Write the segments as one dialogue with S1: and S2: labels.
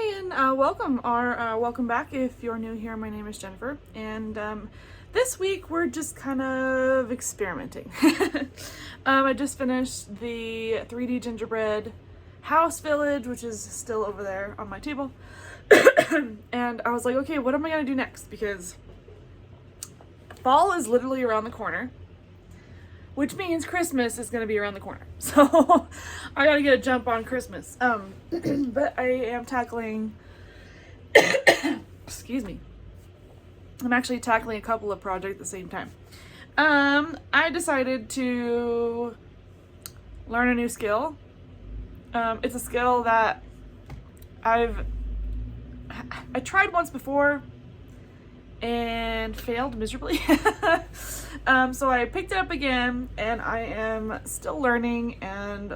S1: Hi and welcome, or welcome back if you're new here. My name is Jennifer, and this week we're just kind of experimenting. I just finished the 3D gingerbread house village, which is still over there on my table. And I was like, okay, what am I gonna do next? Because fall is literally around the corner, which means Christmas is gonna be around the corner. So I gotta get a jump on Christmas. But I am tackling, excuse me, I'm actually tackling a couple of projects at the same time. I decided to learn a new skill. It's a skill that I tried once before and failed miserably. So I picked it up again, and I am still learning and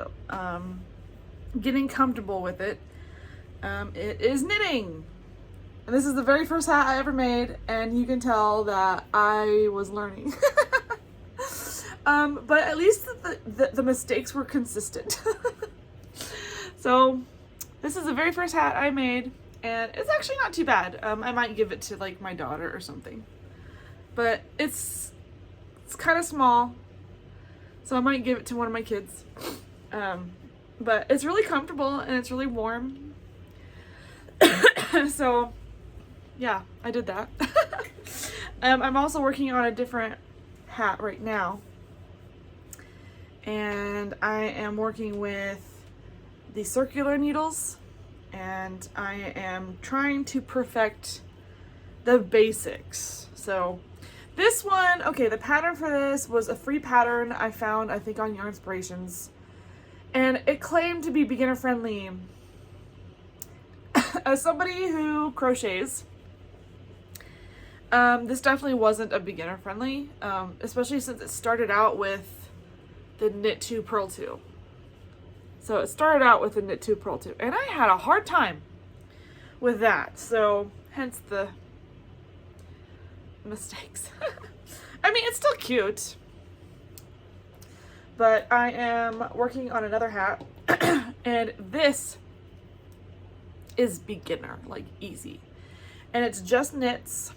S1: getting comfortable with it. It is knitting. And this is the very first hat I ever made, and you can tell that I was learning. But at least the mistakes were consistent. So this is the very first hat I made, and it's actually not too bad. I might give it to like my daughter or something, but it's kind of small, so I might give it to one of my kids. But it's really comfortable and it's really warm. So yeah, I did that. I'm also working on a different hat right now, and I am working with the circular needles, and I am trying to perfect the basics. So this one, okay, the pattern for this was a free pattern I found, I think, on YarnInspirations, and it claimed to be beginner friendly. As somebody who crochets, this definitely wasn't a beginner friendly, especially since it started out with the knit 2 purl 2. So it started out with the knit 2 purl 2, and I had a hard time with that, so hence the mistakes. I mean, it's still cute, but I am working on another hat, and this is beginner, like easy, and it's just knits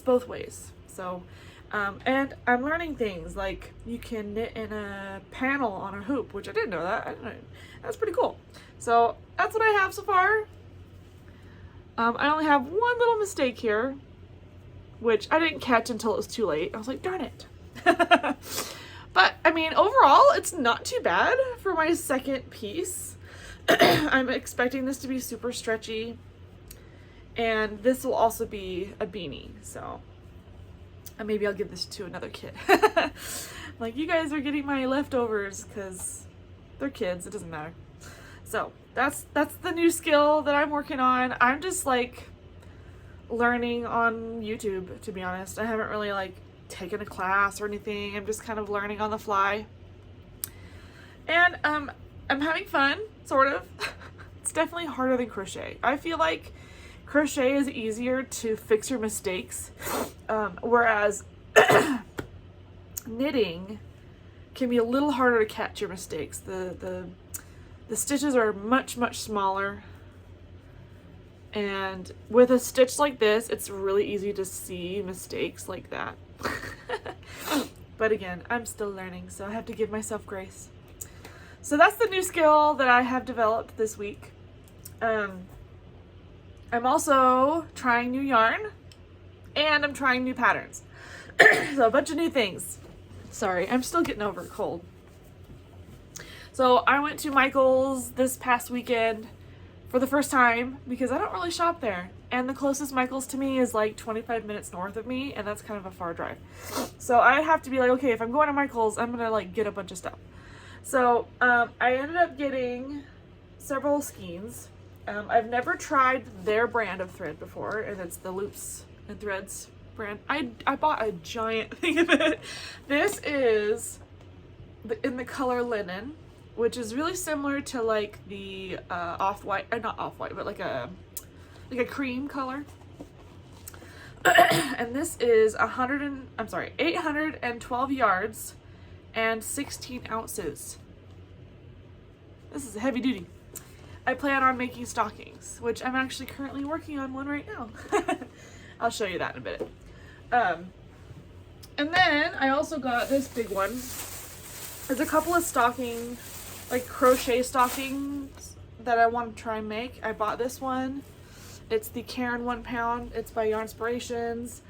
S1: both ways. So and I'm learning things like you can knit in a panel on a hoop, which I didn't know that. I didn't know. That's pretty cool. So that's what I have so far. I only have one little mistake here, which I didn't catch until it was too late. I was like, darn it. But I mean, overall, it's not too bad for my second piece. I'm expecting this to be super stretchy, and this will also be a beanie, so maybe I'll give this to another kid. Like, you guys are getting my leftovers because they're kids, it doesn't matter. So that's the new skill that I'm working on. I'm just like learning on YouTube, to be honest. I haven't really like taken a class or anything. I'm just kind of learning on the fly, and I'm having fun, sort of. It's definitely harder than crochet. I feel like crochet is easier to fix your mistakes, whereas knitting can be a little harder to catch your mistakes. The stitches are much smaller, and with a stitch like this, it's really easy to see mistakes like that. But again, I'm still learning, so I have to give myself grace. So that's the new skill that I have developed this week. I'm also trying new yarn, and I'm trying new patterns. So a bunch of new things. Sorry, I'm still getting over a cold. So I went to Michael's this past weekend for the first time because I don't really shop there. And the closest Michael's to me is like 25 minutes north of me, and that's kind of a far drive. So I have to be like, okay, if I'm going to Michael's, I'm gonna like get a bunch of stuff. So I ended up getting several skeins. I've never tried their brand of thread before, and it's the Loops and Threads brand. I bought a giant thing of it. This is in the color linen, which is really similar to like the off-white, not off-white, but like a cream color. And this is 812 yards and 16 ounces. This is heavy duty. I plan on making stockings, which I'm actually currently working on one right now. I'll show you that in a bit. And then I also got this big one. There's a couple of stocking, like crochet stockings that I want to try and make. I bought this one. It's the Karen 1 pound. It's by YarnInspirations.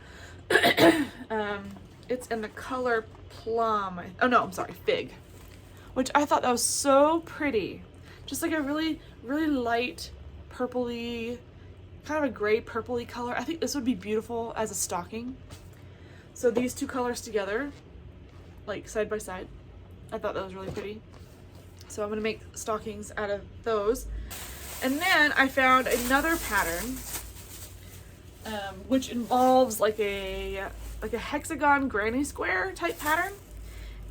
S1: It's in the color plum. Oh no, I'm sorry, fig. Which I thought that was so pretty. Just like a really, really light purpley, kind of a gray purpley color. I think this would be beautiful as a stocking. So these two colors together, like side by side, I thought that was really pretty. So I'm gonna make stockings out of those. And then I found another pattern, which involves like a hexagon granny square type pattern.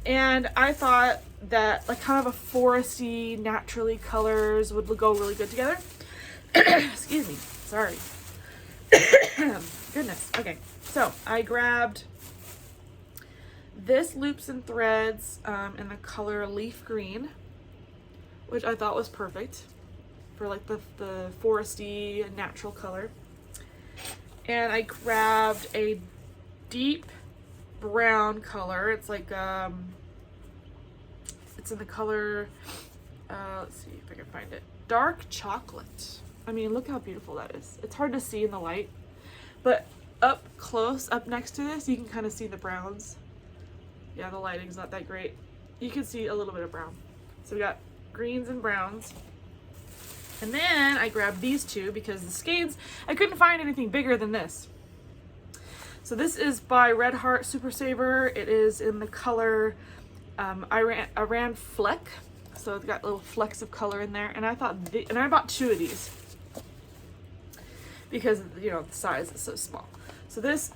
S1: And I thought that like kind of a foresty, naturally colors would go really good together. Excuse me, sorry. Goodness, okay. So I grabbed this Loops and Threads in the color leaf green, which I thought was perfect for like the foresty natural color. And I grabbed a deep brown color. It's like it's in the color let's see if I can find it, dark chocolate. I mean, look how beautiful that is. It's hard to see in the light, but up close, up next to this, you can kind of see the browns. Yeah, the lighting's not that great. You can see a little bit of brown. So we got greens and browns. And then I grabbed these two because the skeins, I couldn't find anything bigger than this. So this is by Red Heart Super Saver. It is in the color Iran Fleck. So it's got little flecks of color in there. And I thought, and I bought two of these because, you know, the size is so small. So this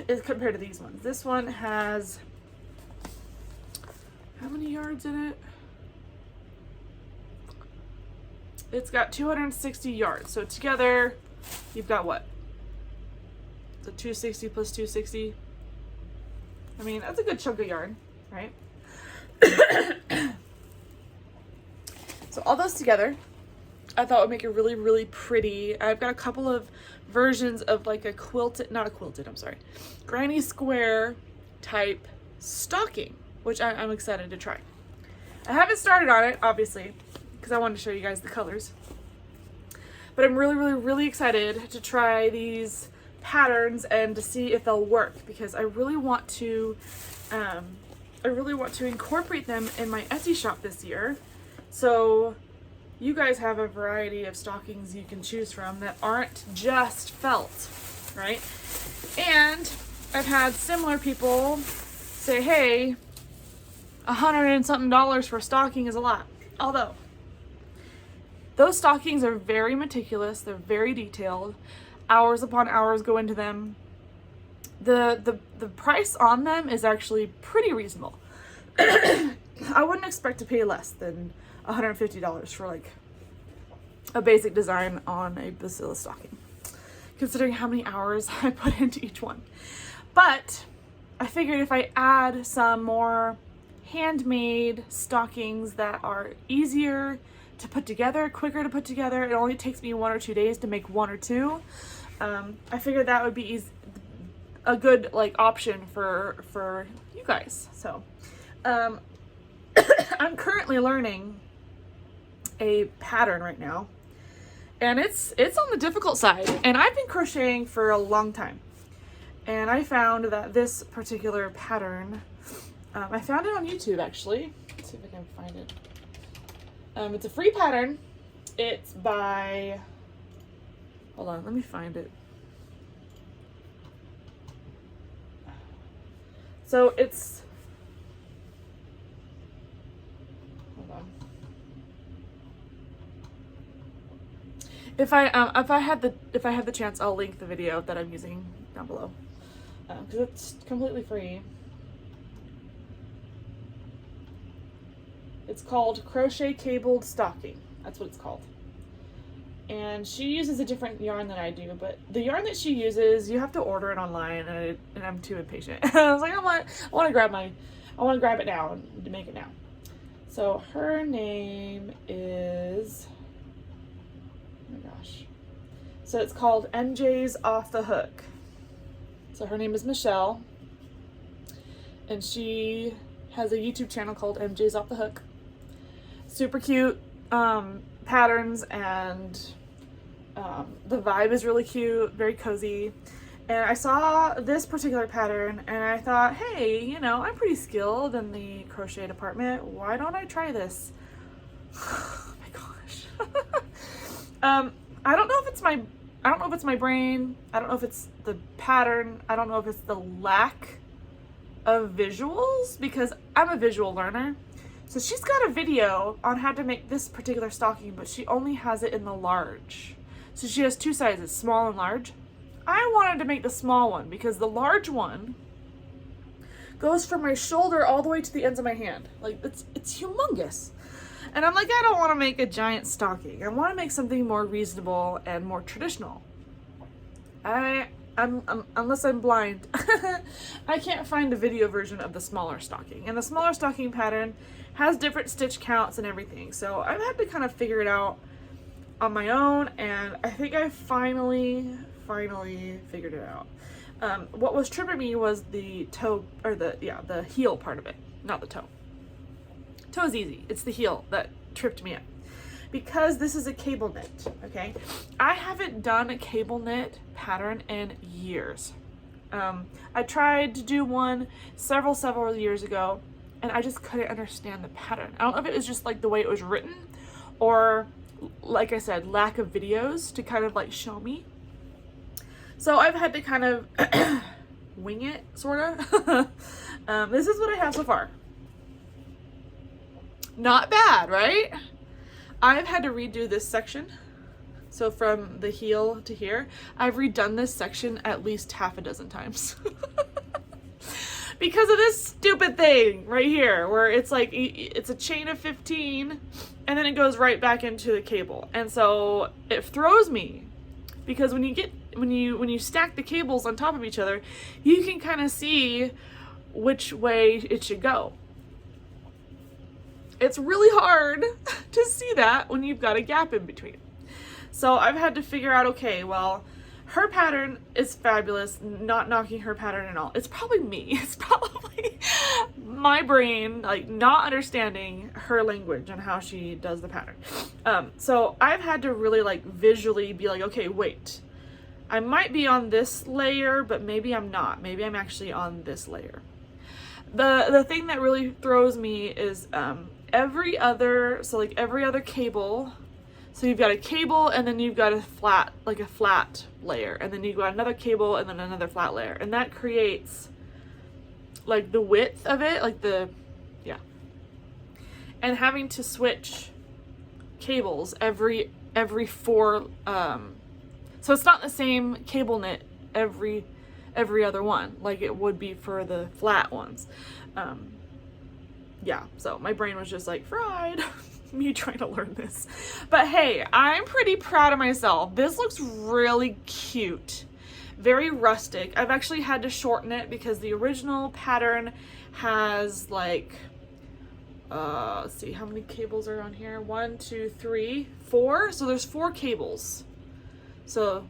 S1: is compared to these ones. This one has, how many yards in it? It's got 260 yards. So together, you've got what? So 260 plus 260. I mean, that's a good chunk of yarn, right? So all those together, I thought would make it really, really pretty. I've got a couple of versions of like a quilted, not a quilted, I'm sorry, granny square type stocking, which I'm excited to try. I haven't started on it, obviously, because I wanted to show you guys the colors. But I'm really, really, really excited to try these patterns and to see if they'll work, because I really want to incorporate them in my Etsy shop this year. So you guys have a variety of stockings you can choose from that aren't just felt, right? And I've had similar people say, hey, $100 and something for a stocking is a lot. Although those stockings are very meticulous, they're very detailed, hours upon hours go into them. The price on them is actually pretty reasonable. I wouldn't expect to pay less than $150 for like a basic design on a bacillus stocking, considering how many hours I put into each one. But I figured if I add some more handmade stockings that are easier to put together, quicker to put together, it only takes me 1 or 2 days to make 1 or 2. I figured that would be a good like option for you guys. So I'm currently learning a pattern right now, and it's on the difficult side, and I've been crocheting for a long time, and I found that this particular pattern, I found it on YouTube actually. Let's see if I can find it. It's a free pattern. It's by, hold on, let me find it. So it's, hold on. If I have the chance, I'll link the video that I'm using down below, because it's completely free. It's called Crochet Cabled Stocking. That's what it's called. And she uses a different yarn than I do, but the yarn that she uses, you have to order it online, and I'm too impatient. I was like, I want to grab it now and to make it now. So her name is, my gosh. So it's called MJ's Off the Hook. So her name is Michelle, and she has a YouTube channel called MJ's Off the Hook. Super cute patterns, and the vibe is really cute, very cozy. And I saw this particular pattern and I thought, hey, you know, I'm pretty skilled in the crochet department. Why don't I try this? Oh my gosh. I don't know if it's my brain. I don't know if it's the pattern. I don't know if it's the lack of visuals, because I'm a visual learner. So she's got a video on how to make this particular stocking, but she only has it in the large. So she has two sizes, small and large. I wanted to make the small one because the large one goes from my shoulder all the way to the ends of my hand. Like, it's humongous. And I'm like, I don't want to make a giant stocking. I want to make something more reasonable and more traditional. Unless I'm blind, I can't find a video version of the smaller stocking. And the smaller stocking pattern has different stitch counts and everything. So I've had to kind of figure it out on my own, and I think I finally figured it out. What was tripping me was the toe, or the heel part of it, not the toe. Toe is easy. It's the heel that tripped me up. Because this is a cable knit, okay? I haven't done a cable knit pattern in years. I tried to do one several years ago, and I just couldn't understand the pattern. I don't know if it was just like the way it was written, or like I said, lack of videos to kind of like show me. So I've had to kind of wing it, sort of. This is what I have so far. Not bad, right? I've had to redo this section. So from the heel to here, I've redone this section at least half a dozen times. Because of this stupid thing right here, where it's like, it's a chain of 15, and then it goes right back into the cable. And so it throws me, because when you stack the cables on top of each other, you can kind of see which way it should go. It's really hard to see that when you've got a gap in between. So I've had to figure out, okay, well, her pattern is fabulous, not knocking her pattern at all. It's probably me. It's probably my brain, like, not understanding her language and how she does the pattern. So I've had to really, like, visually be like, okay, wait. I might be on this layer, but maybe I'm not. Maybe I'm actually on this layer. The thing that really throws me is every other cable. So you've got a cable, and then you've got a flat layer, and then you've got another cable, and then another flat layer, and that creates like the width of it, and having to switch cables every four, so it's not the same cable knit every other one like it would be for the flat ones. So my brain was just like fried. Me trying to learn this. But hey, I'm pretty proud of myself. This looks really cute. Very rustic. I've actually had to shorten it because the original pattern has like, let's see, how many cables are on here? 1, 2, 3, 4. So there's 4 cables. So,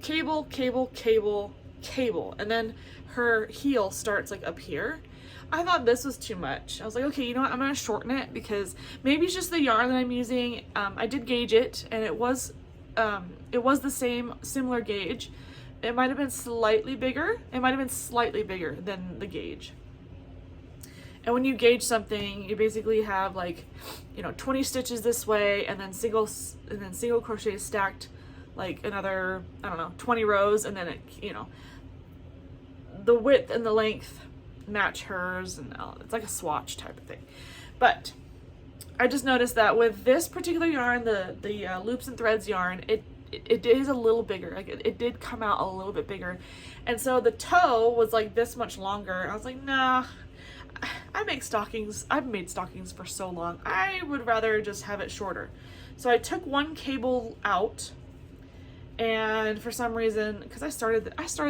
S1: cable, cable, cable, cable. And then her heel starts like up here. I thought this was too much. I was like, okay, you know what? I'm going to shorten it because maybe it's just the yarn that I'm using. I did gauge it, and it was the similar gauge. It might have been slightly bigger. It might have been slightly bigger than the gauge. And when you gauge something, you basically have like, 20 stitches this way, and then single crochet stacked like another, 20 rows, and then the width and the length match hers, and it's like a swatch type of thing. But I just noticed that with this particular yarn, the loops and threads yarn, it is a little bigger. Like it did come out a little bit bigger, and so the toe was like this much longer. I was like, nah, I make stockings. I've made stockings for so long. I would rather just have it shorter. So I took one cable out, And for some reason, because I started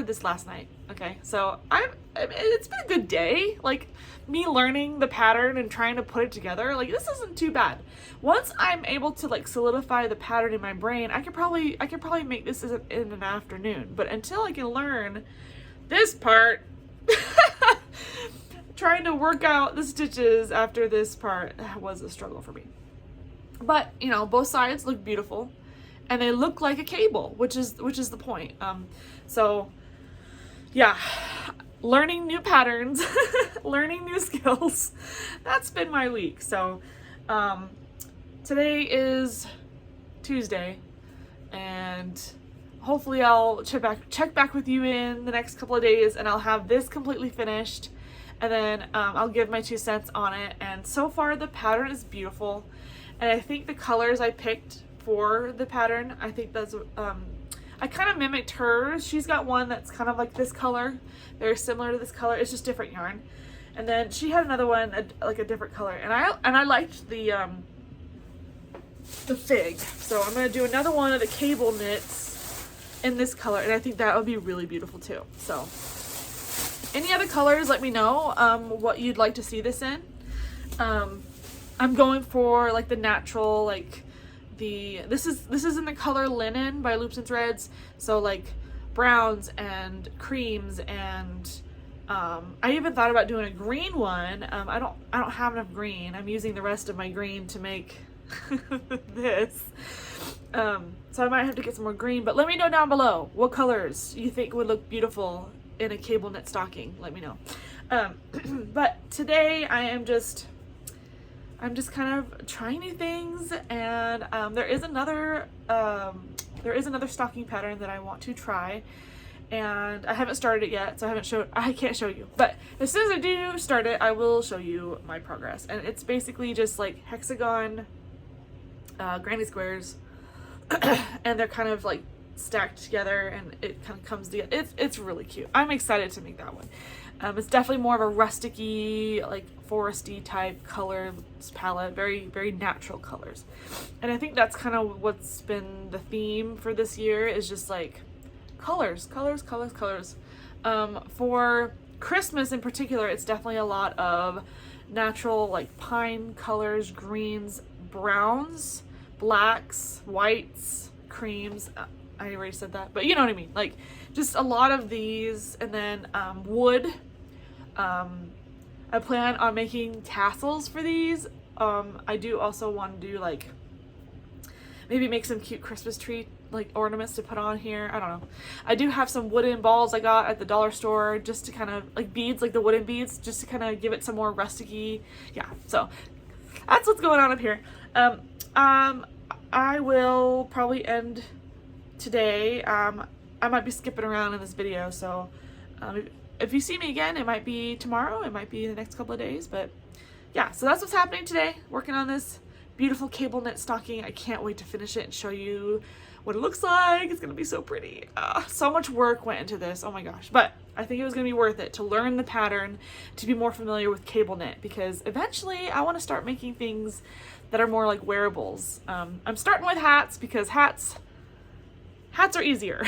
S1: this last night. Okay, so I mean, it's been a good day. Like me learning the pattern and trying to put it together. Like this isn't too bad. Once I'm able to like solidify the pattern in my brain, I could probably make this in an afternoon. But until I can learn this part, trying to work out the stitches after this part was a struggle for me. But you know, both sides look beautiful. And they look like a cable, which is the point. So yeah, learning new patterns, learning new skills. That's been my week. So today is Tuesday, and hopefully I'll check back with you in the next couple of days, and I'll have this completely finished, and then I'll give my 2 cents on it. And so far the pattern is beautiful, and I think the colors I picked for the pattern, I think that's I kind of mimicked hers. She's got one that's kind of like this color, very similar to this color. It's just different yarn. And then she had another one like a different color, and I liked the fig. So I'm gonna do another one of the cable knits in this color, and I think that would be really beautiful too. So any other colors, let me know what you'd like to see this in. I'm going for like the natural, like this is in the color Linen by Loops and Threads, so like browns and creams, and I even thought about doing a green one. I don't have enough green. I'm using the rest of my green to make this, so I might have to get some more green. But let me know down below what colors you think would look beautiful in a cable knit stocking. Let me know. But today I'm just kind of trying new things, and there is another stocking pattern that I want to try, and I haven't started it yet, so I can't show you. But as soon as I do start it, I will show you my progress. And it's basically just like hexagon granny squares, and they're kind of like stacked together, and it kind of comes together. It's really cute. I'm excited to make that one. It's definitely more of a rusticy, like foresty type color palette, very, very natural colors. And I think that's kind of what's been the theme for this year, is just like colors. For Christmas in particular, it's definitely a lot of natural, like pine colors, greens, browns, blacks, whites, creams. I already said that, but you know what I mean. Like just a lot of these, and then wood. I plan on making tassels for these. I do also want to do like maybe make some cute Christmas tree like ornaments to put on here. I don't know. I do have some wooden balls I got at the dollar store, just to kind of like beads, like the wooden beads, just to kind of give it some more rusticy. Yeah, so that's what's going on up here. I will probably end today. I might be skipping around in this video, so if you see me again, it might be tomorrow, it might be the next couple of days. But yeah, so that's what's happening today, working on this beautiful cable knit stocking. I can't wait to finish it and show you what it looks like. It's gonna be so pretty. So much work went into this, oh my gosh. But I think it was gonna be worth it to learn the pattern, to be more familiar with cable knit, because eventually I want to start making things that are more like wearables. I'm starting with hats, because hats are easier.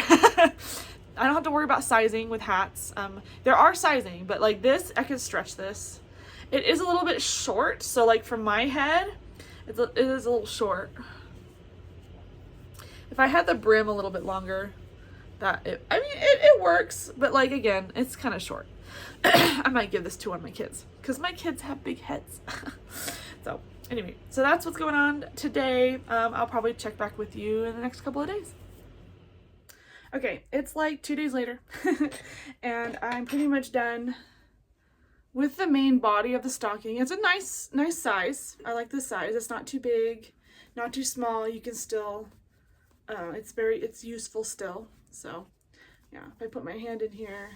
S1: I don't have to worry about sizing with hats. There are sizing, but like this, I can stretch this. It is a little bit short, so like from my head, it is a little short. If I had the brim a little bit longer, it works, but like again, it's kind of short. I might give this to one of my kids, because my kids have big heads. So anyway, so that's what's going on today. I'll probably check back with you in the next couple of days. Okay, it's like 2 days later, and I'm pretty much done with the main body of the stocking. It's a nice size. I like this size. It's not too big, not too small. You can still, it's useful still. So yeah, if I put my hand in here,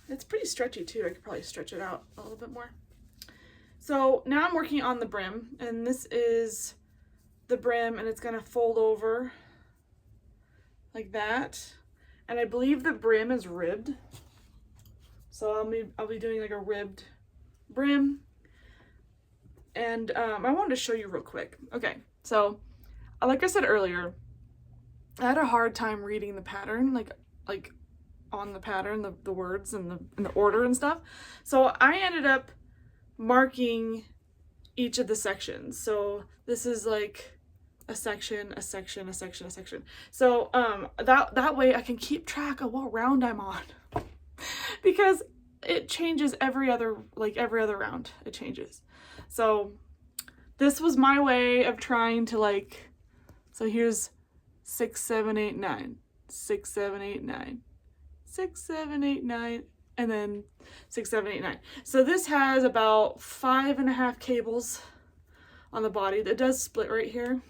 S1: it's pretty stretchy too. I could probably stretch it out a little bit more. So now I'm working on the brim, and this is the brim, and it's gonna fold over like that, and I believe the brim is ribbed, so I'll be doing like a ribbed brim. And I wanted to show you real quick. Okay, so like I said earlier, I had a hard time reading the pattern, like on the pattern, the words and the order and stuff. So I ended up marking each of the sections. So this is like a section, a section, a section, a section. So that way I can keep track of what round I'm on because it changes every other round. It changes. So this was my way of trying to like, so here's 6, 7, 8, 9, 6, 7, 8, 9, 6, 7, 8, 9, and then 6, 7, 8, 9. So this has about 5.5 cables on the body. That does split right here,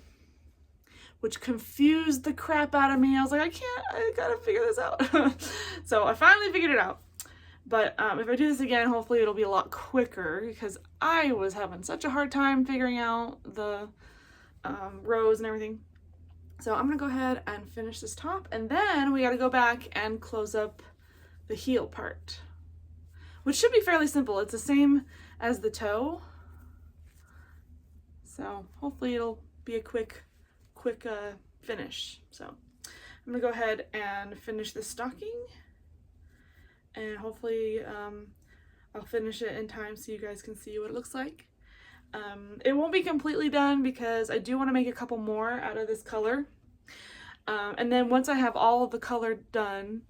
S1: which confused the crap out of me. I was like, I gotta figure this out. So I finally figured it out. But if I do this again, hopefully it'll be a lot quicker because I was having such a hard time figuring out the rows and everything. So I'm gonna go ahead and finish this top, and then we gotta go back and close up the heel part, which should be fairly simple. It's the same as the toe. So hopefully it'll be a quick finish. So I'm gonna go ahead and finish the stocking, and hopefully I'll finish it in time so you guys can see what it looks like. It won't be completely done because I do want to make a couple more out of this color. And then once I have all of the color done,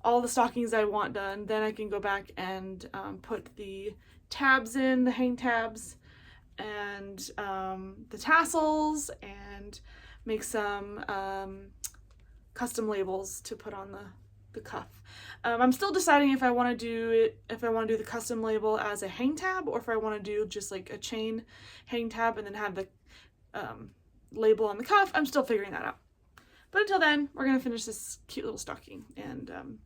S1: all the stockings I want done, then I can go back and put the tabs in, the hang tabs, and the tassels, and make some custom labels to put on the cuff. I'm still deciding if I want to do the custom label as a hang tab, or if I want to do just like a chain hang tab and then have the label on the cuff. I'm still figuring that out. But until then, we're gonna finish this cute little stocking, and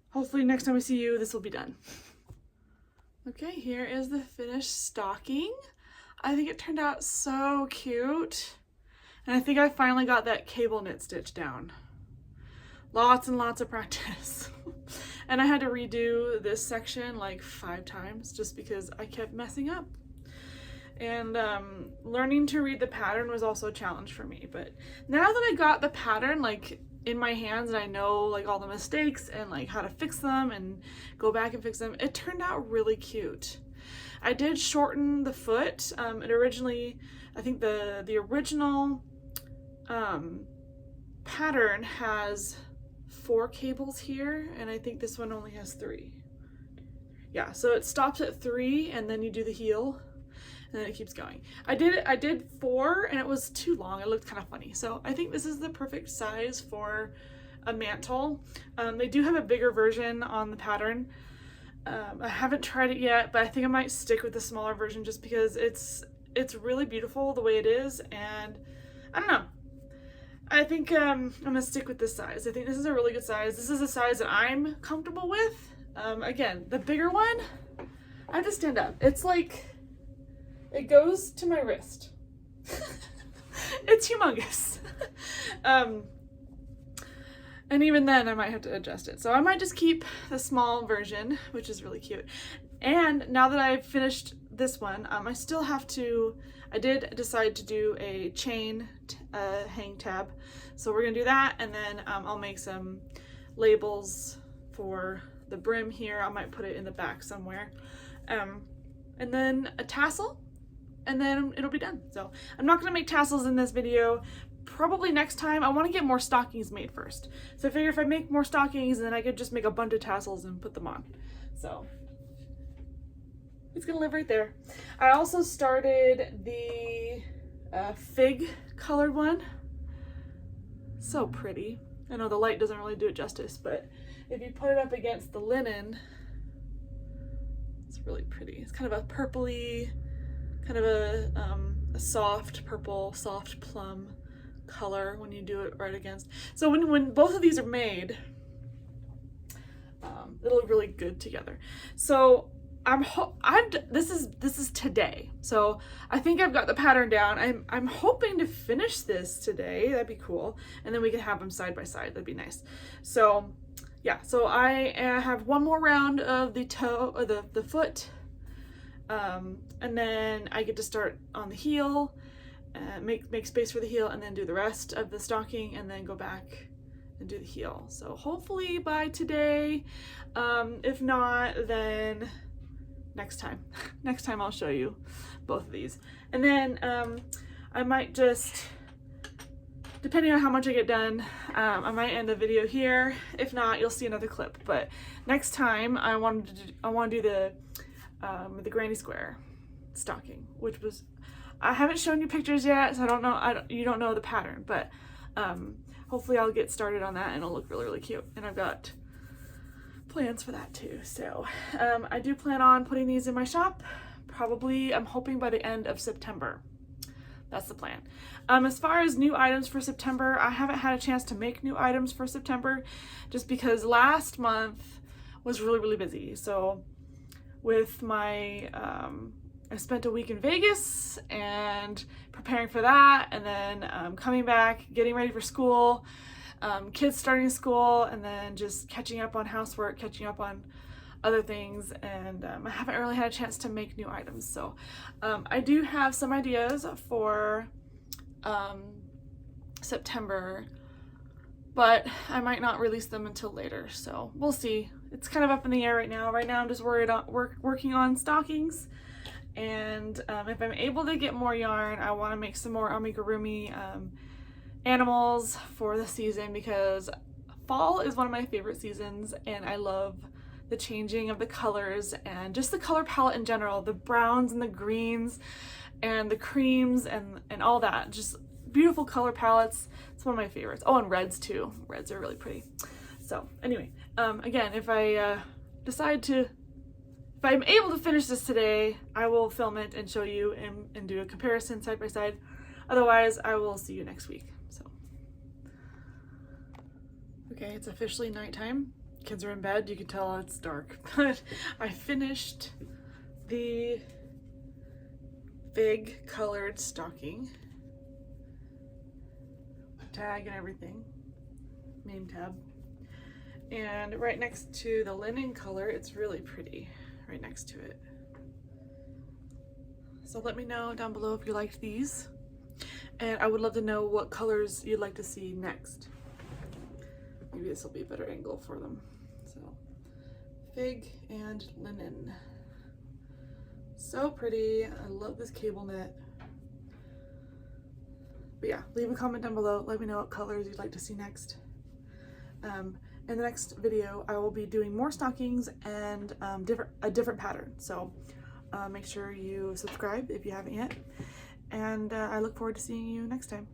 S1: hopefully next time we see you, this will be done. Okay, here is the finished stocking. I think it turned out so cute, and I think I finally got that cable knit stitch down. Lots and lots of practice. And I had to redo this section like 5 times just because I kept messing up. And learning to read the pattern was also a challenge for me. But now that I got the pattern like in my hands and I know like all the mistakes and like how to fix them and go back and fix them, it turned out really cute. I did shorten the foot. It originally, I think the original pattern has 4 cables here, and I think this one only has 3. Yeah, so it stops at 3 and then you do the heel and then it keeps going. I did 4 and it was too long. It looked kind of funny. So I think this is the perfect size for a mantle. They do have a bigger version on the pattern. I haven't tried it yet, but I think I might stick with the smaller version just because it's really beautiful the way it is, and I don't know. I think I'm gonna stick with this size. I think this is a really good size. This is a size that I'm comfortable with. Again, the bigger one, I have to stand up. It's like, it goes to my wrist. It's humongous. And even then I might have to adjust it. So I might just keep the small version, which is really cute. And now that I've finished this one, I still have to, I did decide to do a chain hang tab. So we're gonna do that, and then I'll make some labels for the brim here. I might put it in the back somewhere. And then a tassel, and then it'll be done. So I'm not gonna make tassels in this video. Probably next time. I want to get more stockings made first. So I figure if I make more stockings, then I could just make a bunch of tassels and put them on. So it's gonna live right there. I also started the fig colored one. So pretty. I know the light doesn't really do it justice, but if you put it up against the linen, it's really pretty. It's kind of a purpley, kind of a soft purple, soft plum color when you do it right against. So when both of these are made, it'll look really good together. So this is today. So I think I've got the pattern down. I'm hoping to finish this today. That'd be cool. And then we can have them side by side. That'd be nice. So yeah, so I have one more round of the toe, or the foot, and then I get to start on the heel. make space for the heel, and then do the rest of the stocking, and then go back and do the heel. So hopefully by today, if not, then next time. Next time I'll show you both of these. And then I might just, depending on how much I get done, I might end the video here. If not, you'll see another clip. But next time I want to do the granny square stocking, which was, I haven't shown you pictures yet, so I don't know, you don't know the pattern, but hopefully I'll get started on that and it'll look really, really cute. And I've got plans for that too. So I do plan on putting these in my shop, probably, I'm hoping by the end of September. That's the plan. As far as new items for September, I haven't had a chance to make new items for September just because last month was really, really busy. So with my, I spent a week in Vegas and preparing for that, and then coming back, getting ready for school, kids starting school, and then just catching up on housework, catching up on other things, and I haven't really had a chance to make new items. So I do have some ideas for September, but I might not release them until later, so we'll see. It's kind of up in the air right now. Right now I'm just working on stockings, and if I'm able to get more yarn, I want to make some more amigurumi animals for the season, because fall is one of my favorite seasons, and I love the changing of the colors and just the color palette in general, the browns and the greens and the creams and all that, just beautiful color palettes. It's one of my favorites. Oh, and reds too. Reds are really pretty. So anyway, again, if I if I'm able to finish this today, I will film it and show you and do a comparison side by side. Otherwise, I will see you next week. So, okay, it's officially nighttime. Kids are in bed. You can tell it's dark, but I finished the big colored stocking, tag and everything, name tab, and right next to the linen color, it's really pretty right next to it. So let me know down below if you liked these, and I would love to know what colors you'd like to see next. Maybe this will be a better angle for them. So, fig and linen. So pretty. I love this cable knit. But yeah, leave a comment down below. Let me know what colors you'd like to see next. In the next video, I will be doing more stockings and a different pattern. So make sure you subscribe if you haven't yet. And I look forward to seeing you next time.